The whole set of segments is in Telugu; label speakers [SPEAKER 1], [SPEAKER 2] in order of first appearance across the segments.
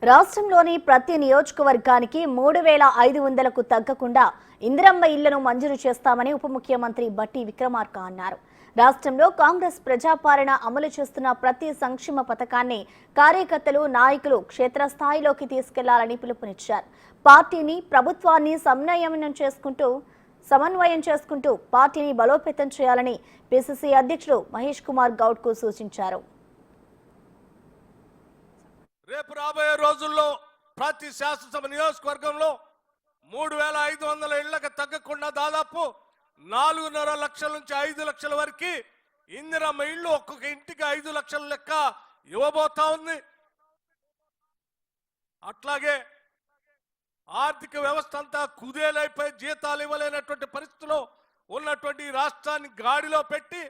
[SPEAKER 1] రాష్ట్రంలోని ప్రతి నియోజకవర్గానికి 3,500కు తగ్గకుండా ఇందిరమ్మ ఇళ్లను మంజూరు చేస్తామని ఉప ముఖ్యమంత్రి బట్టి విక్రమార్క అన్నారు. రాష్ట్రంలో కాంగ్రెస్ ప్రజాపాలన అమలు చేస్తున్న ప్రతి సంక్షేమ పథకాన్ని కార్యకర్తలు, నాయకులు క్షేత్రస్థాయిలోకి తీసుకెళ్లాలని పిలుపునిచ్చారు. పార్టీని, ప్రభుత్వాన్ని సమన్వయం చేసుకుంటూ పార్టీని బలోపేతం చేయాలని పిసిసి అధ్యక్షుడు మహేష్ కుమార్ గౌడ్కు సూచించారు.
[SPEAKER 2] రేపు రాబోయే రోజుల్లో ప్రతి శాసనసభ నియోజకవర్గంలో 3,500 ఇళ్లకు తగ్గకుండా దాదాపు 4.5 లక్షల నుంచి 5 లక్షల వరకు ఇందిరమ్మ ఇళ్లు ఒక్కొక్క ఇంటికి 5 లక్షల లెక్క ఇవ్వబోతా ఉంది. అట్లాగే ఆర్థిక వ్యవస్థ అంతా కుదేలైపోయి జీతాలు ఇవ్వలేనటువంటి పరిస్థితిలో ఉన్నటువంటి రాష్ట్రాన్ని గాడిలో పెట్టి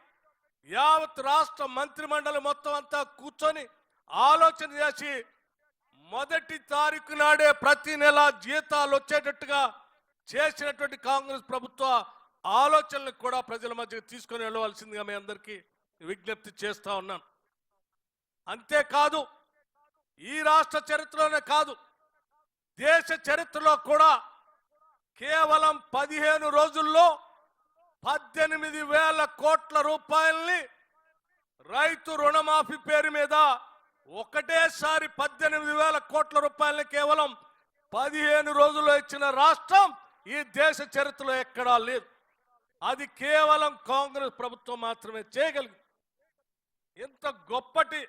[SPEAKER 2] యావత్ రాష్ట్ర మంత్రిమండలి మొత్తం అంతా కూర్చొని ఆలోచన చేసి మొదటి తారీఖు నాడే ప్రతి నెల జీతాలు వచ్చేటట్టుగా చేసినటువంటి కాంగ్రెస్ ప్రభుత్వ ఆలోచనలు కూడా ప్రజల మధ్య తీసుకొని వెళ్ళవలసిందిగా మీ అందరికీ విజ్ఞప్తి చేస్తా ఉన్నాను. అంతేకాదు, ఈ రాష్ట్ర చరిత్రలోనే కాదు, దేశ చరిత్రలో కూడా కేవలం 15 రోజుల్లో 18,000 కోట్ల రూపాయల్ని రైతు రుణమాఫీ పేరు మీద ఒకటేసారి 18,000 కోట్ల రూపాయలని కేవలం 15 రోజుల్లో ఇచ్చిన రాష్ట్రం ఈ దేశ చరిత్రలో ఎక్కడా లేదు. అది కేవలం కాంగ్రెస్ ప్రభుత్వం మాత్రమే చేయగలిగింది. ఇంత గొప్పటి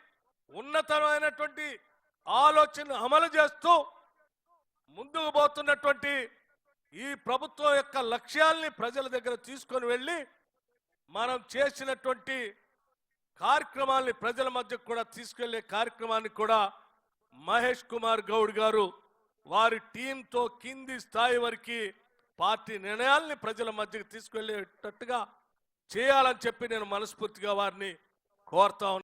[SPEAKER 2] ఉన్నతమైనటువంటి ఆలోచన అమలు చేస్తూ ముందుకు పోతున్నటువంటి ఈ ప్రభుత్వం యొక్క లక్ష్యాల్ని ప్రజల దగ్గర తీసుకొని వెళ్ళి మనం చేసినటువంటి కార్యక్రమాన్ని ప్రజల మధ్య కూడా తీసుకెళ్లే కార్యక్రమాన్ని కూడా మహేష్ కుమార్ గౌడ్ గారు వారి టీంతో కింది స్థాయి వరకు పార్టీ నిర్ణయాల్ని ప్రజల మధ్యకు తీసుకెళ్లేటట్టుగా చేయాలని చెప్పి నేను మనస్ఫూర్తిగా వారిని కోరుతా ఉన్నాను.